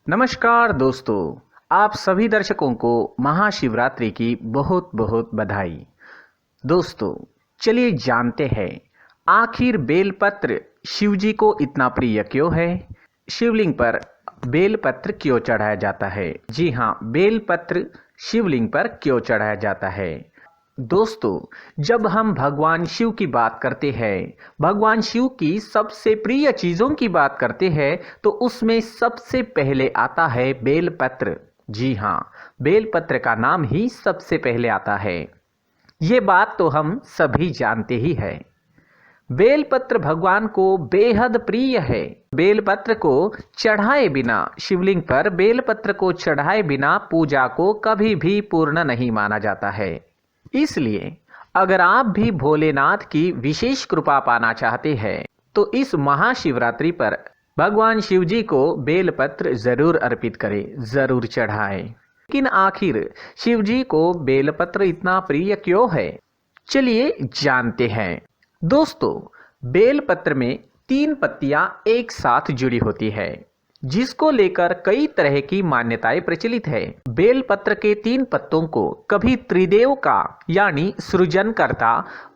नमस्कार दोस्तों, आप सभी दर्शकों को महाशिवरात्रि की बहुत बहुत बधाई। दोस्तों, चलिए जानते हैं आखिर बेलपत्र शिवजी को इतना प्रिय क्यों है। शिवलिंग पर बेलपत्र क्यों चढ़ाया जाता है? जी हाँ, बेलपत्र शिवलिंग पर क्यों चढ़ाया जाता है। दोस्तों, जब हम भगवान शिव की बात करते हैं, भगवान शिव की सबसे प्रिय चीजों की बात करते हैं, तो उसमें सबसे पहले आता है बेलपत्र। जी हाँ, बेलपत्र का नाम ही सबसे पहले आता है। ये बात तो हम सभी जानते ही हैं। बेलपत्र भगवान को बेहद प्रिय है। बेलपत्र को चढ़ाए बिना, शिवलिंग पर बेलपत्र को चढ़ाए बिना पूजा को कभी भी पूर्ण नहीं माना जाता है। इसलिए अगर आप भी भोलेनाथ की विशेष कृपा पाना चाहते हैं तो इस महाशिवरात्रि पर भगवान शिव जी को बेलपत्र जरूर अर्पित करें, जरूर चढ़ाएं। लेकिन आखिर शिव जी को बेलपत्र इतना प्रिय क्यों है, चलिए जानते हैं। दोस्तों, बेलपत्र में 3 पत्तियां एक साथ जुड़ी होती है, जिसको लेकर कई तरह की मान्यताएं प्रचलित है। बेलपत्र के 3 पत्तों को कभी त्रिदेव का यानी सृजनकर्ता,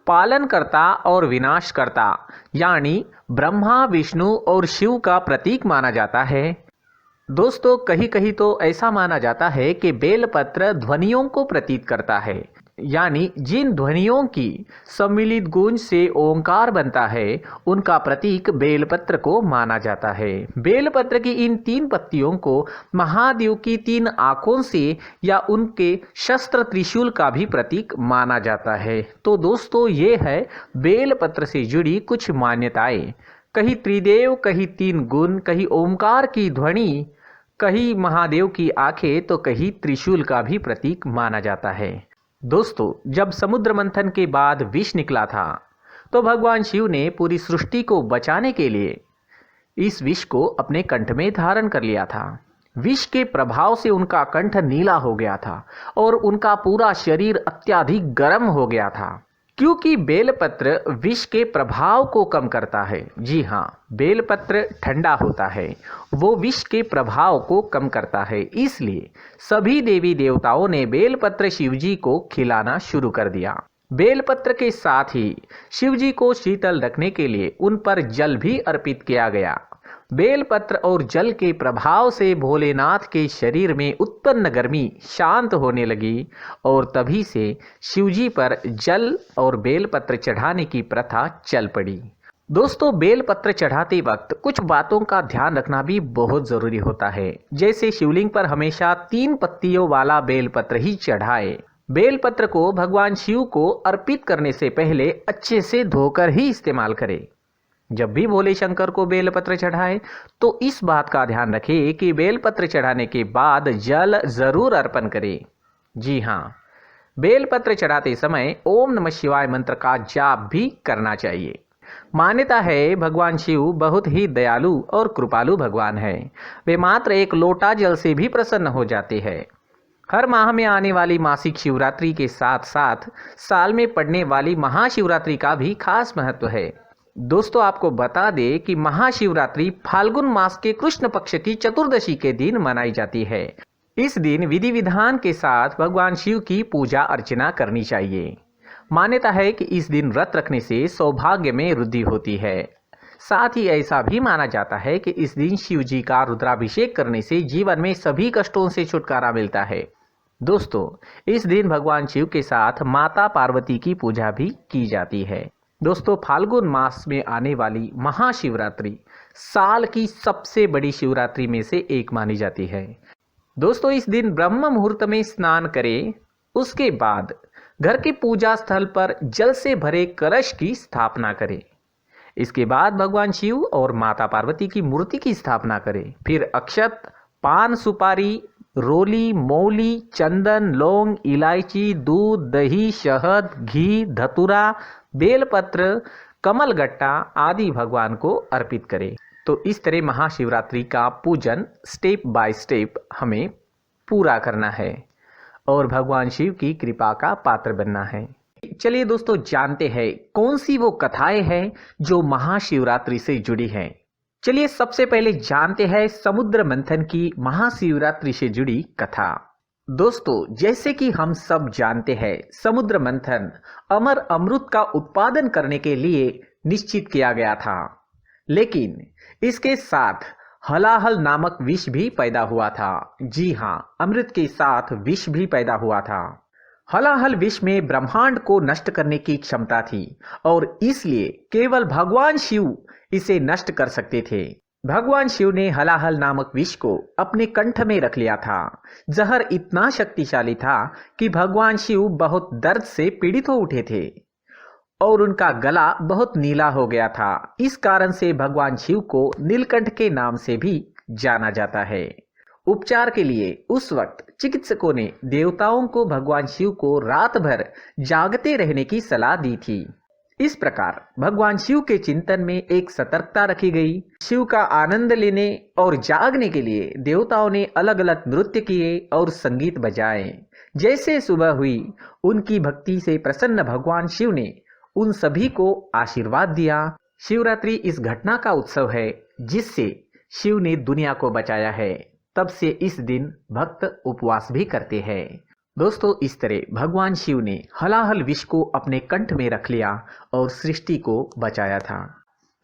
पालनकर्ता और विनाशकर्ता यानी ब्रह्मा, विष्णु और शिव का प्रतीक माना जाता है। दोस्तों, कहीं कहीं तो ऐसा माना जाता है कि बेलपत्र ध्वनियों को प्रतीत करता है, यानी जिन ध्वनियों की सम्मिलित गूंज से ओंकार बनता है, उनका प्रतीक बेलपत्र को माना जाता है। बेलपत्र की इन 3 पत्तियों को महादेव की 3 आंखों से या उनके शस्त्र त्रिशूल का भी प्रतीक माना जाता है। तो दोस्तों, ये है बेलपत्र से जुड़ी कुछ मान्यताएं। कहीं त्रिदेव, कहीं 3 गुण, कहीं ओंकार की ध्वनि, कहीं महादेव की आंखें, तो कहीं त्रिशूल का भी प्रतीक माना जाता है। दोस्तों, जब समुद्र मंथन के बाद विष निकला था, तो भगवान शिव ने पूरी सृष्टि को बचाने के लिए इस विष को अपने कंठ में धारण कर लिया था। विष के प्रभाव से उनका कंठ नीला हो गया था और उनका पूरा शरीर अत्यधिक गर्म हो गया था, क्योंकि बेलपत्र विष के प्रभाव को कम करता है। जी हाँ, बेलपत्र ठंडा होता है, वो विष के प्रभाव को कम करता है। इसलिए सभी देवी देवताओं ने बेलपत्र शिवजी को खिलाना शुरू कर दिया। बेलपत्र के साथ ही शिवजी को शीतल रखने के लिए उन पर जल भी अर्पित किया गया। बेलपत्र और जल के प्रभाव से भोलेनाथ के शरीर में उत्पन्न गर्मी शांत होने लगी और तभी से शिवजी पर जल और बेलपत्र चढ़ाने की प्रथा चल पड़ी। दोस्तों, बेलपत्र चढ़ाते वक्त कुछ बातों का ध्यान रखना भी बहुत जरूरी होता है। जैसे शिवलिंग पर हमेशा 3 पत्तियों वाला बेलपत्र ही चढ़ाए। बेलपत्र को भगवान शिव को अर्पित करने से पहले अच्छे से धोकर ही इस्तेमाल करें। जब भी भोले शंकर को बेलपत्र चढ़ाए तो इस बात का ध्यान रखें कि बेलपत्र चढ़ाने के बाद जल जरूर अर्पण करें। जी हाँ, बेलपत्र चढ़ाते समय ओम नमः शिवाय मंत्र का जाप भी करना चाहिए। मान्यता है भगवान शिव बहुत ही दयालु और कृपालु भगवान है। वे मात्र एक लोटा जल से भी प्रसन्न हो जाते हैं। हर माह में आने वाली मासिक शिवरात्रि के साथ साथ साल में पड़ने वाली महाशिवरात्रि का भी खास महत्व है। दोस्तों, आपको बता दें कि महाशिवरात्रि फाल्गुन मास के कृष्ण पक्ष की चतुर्दशी के दिन मनाई जाती है। इस दिन विधि विधान के साथ भगवान शिव की पूजा अर्चना करनी चाहिए। मान्यता है कि इस दिन व्रत रखने से सौभाग्य में वृद्धि होती है। साथ ही ऐसा भी माना जाता है कि इस दिन शिव जी का रुद्राभिषेक करने से जीवन में सभी कष्टों से छुटकारा मिलता है। दोस्तों, इस दिन भगवान शिव के साथ माता पार्वती की पूजा भी की जाती है। दोस्तों, फाल्गुन मास में आने वाली महाशिवरात्रि साल की सबसे बड़ी शिवरात्रि में से एक मानी जाती है। दोस्तों, इस दिन ब्रह्म मुहूर्त में स्नान करें। उसके बाद घर के पूजा स्थल पर जल से भरे कलश की स्थापना करें। इसके बाद भगवान शिव और माता पार्वती की मूर्ति की स्थापना करें। फिर अक्षत, पान, सुपारी, रोली, मौली, चंदन, लौंग, इलायची, दूध, दही, शहद, घी, धतूरा, बेलपत्र, कमलगट्टा आदि भगवान को अर्पित करें। तो इस तरह महाशिवरात्रि का पूजन स्टेप बाय स्टेप हमें पूरा करना है और भगवान शिव की कृपा का पात्र बनना है। चलिए दोस्तों, जानते हैं कौन सी वो कथाएं हैं जो महाशिवरात्रि से जुड़ी हैं। चलिए सबसे पहले जानते हैं समुद्र मंथन की महाशिवरात्रि से जुड़ी कथा। दोस्तों, जैसे कि हम सब जानते हैं, समुद्र मंथन अमर अमृत का उत्पादन करने के लिए निश्चित किया गया था, लेकिन इसके साथ हलाहल नामक विष भी पैदा हुआ था। जी हाँ, अमृत के साथ विष भी पैदा हुआ था। हलाहल विष में ब्रह्मांड को नष्ट करने की क्षमता थी और इसलिए केवल भगवान शिव इसे नष्ट कर सकते थे। भगवान शिव ने हलाहल नामक विष को अपने कंठ में रख लिया था। जहर इतना शक्तिशाली था कि भगवान शिव बहुत दर्द से पीड़ित हो उठे थे और उनका गला बहुत नीला हो गया था। इस कारण से भगवान शिव को नीलकंठ के नाम से भी जाना जाता है। उपचार के लिए उस वक्त चिकित्सकों ने देवताओं को भगवान शिव को रात भर जागते रहने की सलाह दी थी। इस प्रकार भगवान शिव के चिंतन में एक सतर्कता रखी गई। शिव का आनंद लेने और जागने के लिए देवताओं ने अलग अलग नृत्य किए और संगीत बजाए। जैसे सुबह हुई, उनकी भक्ति से प्रसन्न भगवान शिव ने उन सभी को आशीर्वाद दिया। शिवरात्रि इस घटना का उत्सव है जिससे शिव ने दुनिया को बचाया है। तब से इस दिन भक्त उपवास भी करते हैं। दोस्तों, इस तरह भगवान शिव ने हलाहल विष को अपने कंठ में रख लिया और सृष्टि को बचाया था।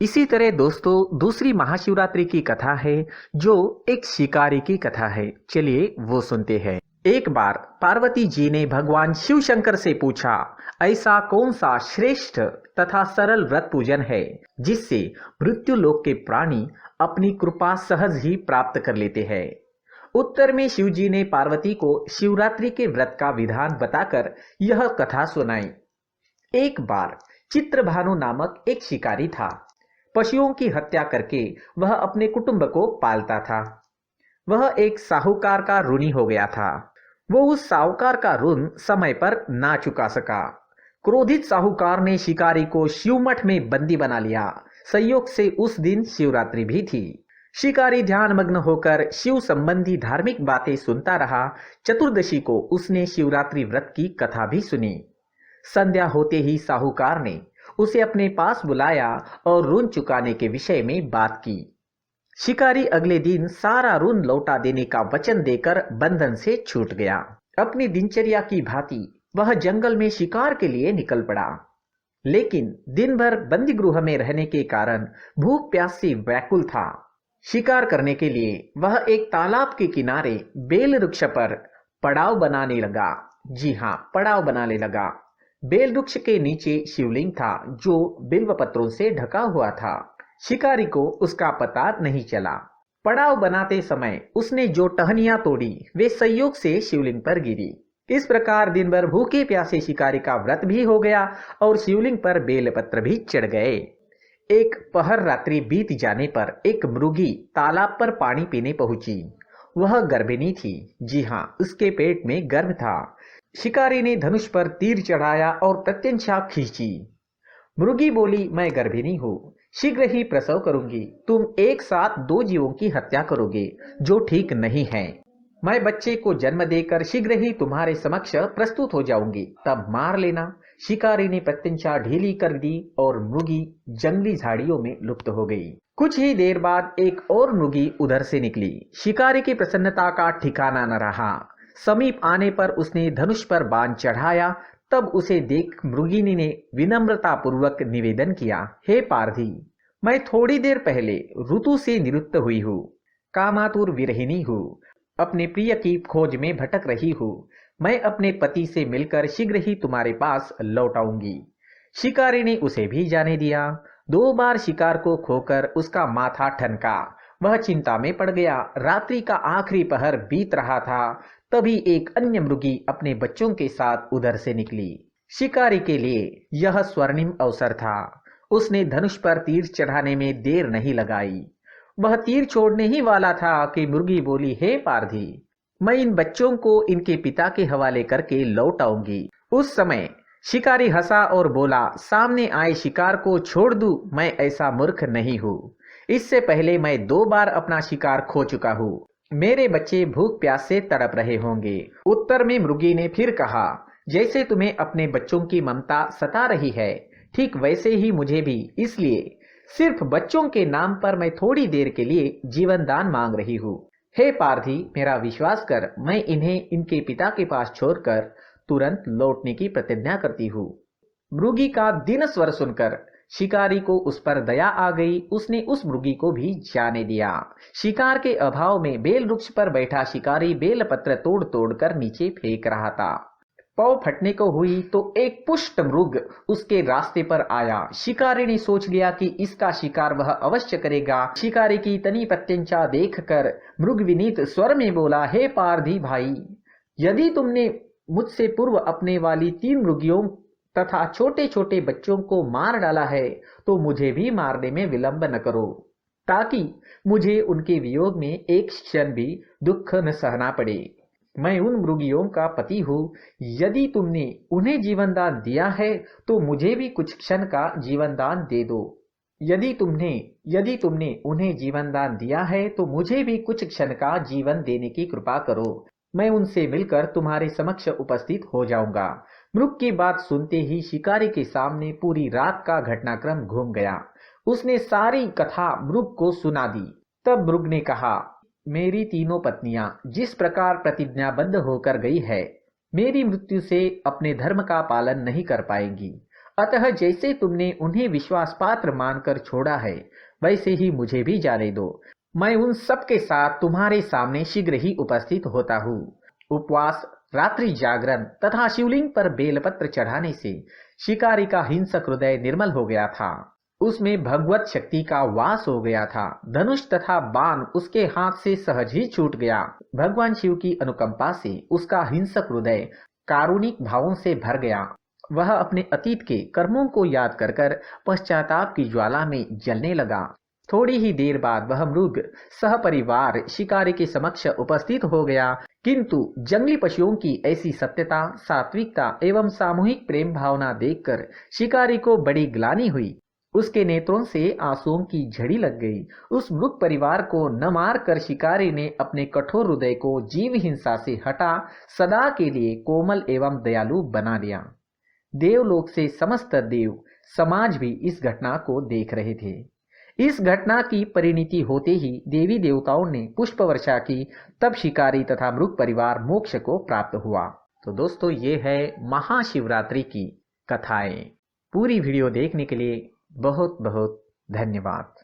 इसी तरह दोस्तों, दूसरी महाशिवरात्रि की कथा है जो एक शिकारी की कथा है। चलिए वो सुनते हैं। एक बार पार्वती जी ने भगवान शिव शंकर से पूछा, ऐसा कौन सा श्रेष्ठ तथा सरल व्रत पूजन है जिससे मृत्यु लोक के प्राणी अपनी कृपा सहज ही प्राप्त कर लेते हैं। उत्तर में शिव जी ने पार्वती को शिवरात्रि के व्रत का विधान बताकर यह कथा सुनाई। एक बार चित्रभानु नामक एक शिकारी था। पशुओं की हत्या करके वह अपने कुटुंब को पालता था। वह एक साहूकार का ऋणी हो गया था। वो उस साहूकार का ऋण समय पर ना चुका सका। क्रोधित साहूकार ने शिकारी को शिवमठ में बंदी बना लिया। संयोग से उस दिन शिवरात्रि भी थी। शिकारी ध्यान मग्न होकर शिव संबंधी धार्मिक बातें सुनता रहा। चतुर्दशी को उसने शिवरात्रि व्रत की कथा भी सुनी। संध्या होते ही साहूकार ने उसे अपने पास बुलाया और ऋण चुकाने के विषय में बात की। शिकारी अगले दिन सारा ऋण लौटा देने का वचन देकर बंधन से छूट गया। अपनी दिनचर्या की भांति वह जंगल में शिकार के लिए निकल पड़ा, लेकिन दिन भर बंदी गृह में रहने के कारण भूख प्यास से व्याकुल था। शिकार करने के लिए वह एक तालाब के किनारे बेल वृक्ष पर पड़ाव बनाने लगा। जी हाँ, पड़ाव बनाने लगा। बेल वृक्ष के नीचे शिवलिंग था जो बिल्व पत्रों से ढका हुआ था। शिकारी को उसका पता नहीं चला। पड़ाव बनाते समय उसने जो टहनियां तोड़ी वे संयोग से शिवलिंग पर गिरी। इस प्रकार दिन भर भूखे प्यासे शिकारी का व्रत भी हो गया और शिवलिंग पर बेलपत्र भी चढ़ गए। एक पहर रात्रि बीत जाने पर एक मृगी तालाब पर पानी पीने पहुंची। वह गर्भिणी थी। जी हाँ, उसके पेट में गर्भ था। शिकारी ने धनुष पर तीर चढ़ाया और प्रत्यंचा खींची। मृगी बोली, मैं गर्भिणी हूँ, शीघ्र ही प्रसव करूंगी। तुम एक साथ दो जीवों की हत्या करोगे जो ठीक नहीं है। मैं बच्चे को जन्म देकर शीघ्र ही तुम्हारे समक्ष प्रस्तुत हो जाऊंगी, तब मार लेना। शिकारी ने प्रत्यंचा ढीली कर दी और मृगी जंगली झाड़ियों में लुप्त हो गई। कुछ ही देर बाद एक और मृगी उधर से निकली। शिकारी की प्रसन्नता का ठिकाना न रहा। समीप आने पर उसने धनुष पर बाण चढ़ाया। तब उसे देख मृगिनी ने विनम्रता पूर्वक निवेदन किया, हे पारधी, मैं थोड़ी देर पहले ऋतु से निवृत्त हुई हूँ, कामातुर विरहिणी हूँ, अपने प्रिय की खोज में भटक रही हूँ। मैं अपने पति से मिलकर शीघ्र ही तुम्हारे पास लौट आऊंगी। शिकारी ने उसे भी जाने दिया। 2 बार शिकार को खोकर उसका माथा ठनका। वह चिंता में पड़ गया। रात्रि का आखिरी पहर बीत रहा था। तभी एक अन्य मृगी अपने बच्चों के साथ उधर से निकली। शिकारी के लिए यह स्वर्णिम अवसर था। उसने धनुष पर तीर चढ़ाने में देर नहीं लगाई। वह तीर छोड़ने ही वाला था कि मुर्गी बोली, हे पारधी, मैं इन बच्चों को इनके पिता के हवाले करके लौट आऊंगी। उस समय शिकारी हंसा और बोला, सामने आए शिकार को छोड़ दूं, मैं ऐसा मूर्ख नहीं हूँ। इससे पहले मैं 2 बार अपना शिकार खो चुका हूँ। मेरे बच्चे भूख प्यास से तड़प रहे होंगे। उत्तर में मृगी ने फिर कहा, जैसे तुम्हें अपने बच्चों की ममता सता रही है, ठीक वैसे ही मुझे भी। इसलिए सिर्फ बच्चों के नाम पर मैं थोड़ी देर के लिए जीवन दान मांग रही हूँ। हे पारधी, मेरा विश्वास कर, मैं इन्हें इनके पिता के पास छोड़कर तुरंत लौटने की प्रतिज्ञा करती हूँ। मृगी का दिन स्वर सुनकर शिकारी को उस पर दया आ गई। उसने उस मृगी को भी जाने दिया। शिकार के अभाव में बेल वृक्ष पर बैठा शिकारी बेल पत्र तोड़ तोड़ कर नीचे फेंक रहा था। पौ फटने को हुई तो एक पुष्ट मृग उसके रास्ते पर आया। शिकारी ने सोच लिया कि इसका शिकार वह अवश्य करेगा। शिकारी की तनी प्रत्यंचा देखकर मृग विनीत स्वर में बोला, हे पारधी भाई, यदि तुमने मुझसे पूर्व अपने वाली 3 मृगियों तथा छोटे छोटे बच्चों को मार डाला है तो मुझे भी मारने में विलंब न करो, ताकि मुझे उनके वियोग में एक क्षण भी दुख न सहना पड़े। मैं उन मृगियों का पति हूँ। यदि तुमने उन्हें जीवन दान दिया है तो मुझे भी कुछ क्षण का जीवन दान दे दो। यदि तुमने उन्हें जीवन दान दिया है तो मुझे भी कुछ क्षण का जीवन देने की कृपा करो। मैं उनसे मिलकर तुम्हारे समक्ष उपस्थित हो जाऊंगा। मृग की बात सुनते ही शिकारी के सामने पूरी रात का घटनाक्रम घूम गया। उसने सारी कथा मृग को सुना दी। तब मृग ने कहा, मेरी तीनों पत्नियां जिस प्रकार प्रतिज्ञाबद्ध होकर गई है, मेरी मृत्यु से अपने धर्म का पालन नहीं कर पाएंगी। अतः जैसे तुमने उन्हें विश्वास पात्र मानकर छोड़ा है, वैसे ही मुझे भी जाने दो। मैं उन सब के साथ तुम्हारे सामने शीघ्र ही उपस्थित होता हूँ। उपवास, रात्रि जागरण तथा शिवलिंग पर बेलपत्र चढ़ाने से शिकारी का हिंसक हृदय निर्मल हो गया था। उसमें भगवत शक्ति का वास हो गया था। धनुष तथा बाण उसके हाथ से सहज ही छूट गया। भगवान शिव की अनुकंपा से उसका हिंसक हृदय कारुणिक भावों से भर गया। वह अपने अतीत के कर्मों को याद कर कर पश्चाताप की ज्वाला में जलने लगा। थोड़ी ही देर बाद वह मृग सहपरिवार शिकारी के समक्ष उपस्थित हो गया। किंतु जंगली पशुओं की ऐसी सत्यता, सात्विकता एवं सामूहिक प्रेम भावना देखकर शिकारी को बड़ी ग्लानि हुई। उसके नेत्रों से आंसुओं की झड़ी लग गई। उस मृग परिवार को न मार कर शिकारी ने अपने कठोर हृदय को जीव हिंसा से हटा सदा के लिए कोमल एवं दयालु बना दिया। देवलोक से समस्त देव समाज भी इस घटना को देख रहे थे। इस घटना की परिणति होते ही देवी देवताओं ने पुष्प वर्षा की। तब शिकारी तथा मृग परिवार मोक्ष को प्राप्त हुआ। तो दोस्तों, ये है महाशिवरात्रि की कथाएं। पूरी वीडियो देखने के लिए बहुत बहुत धन्यवाद।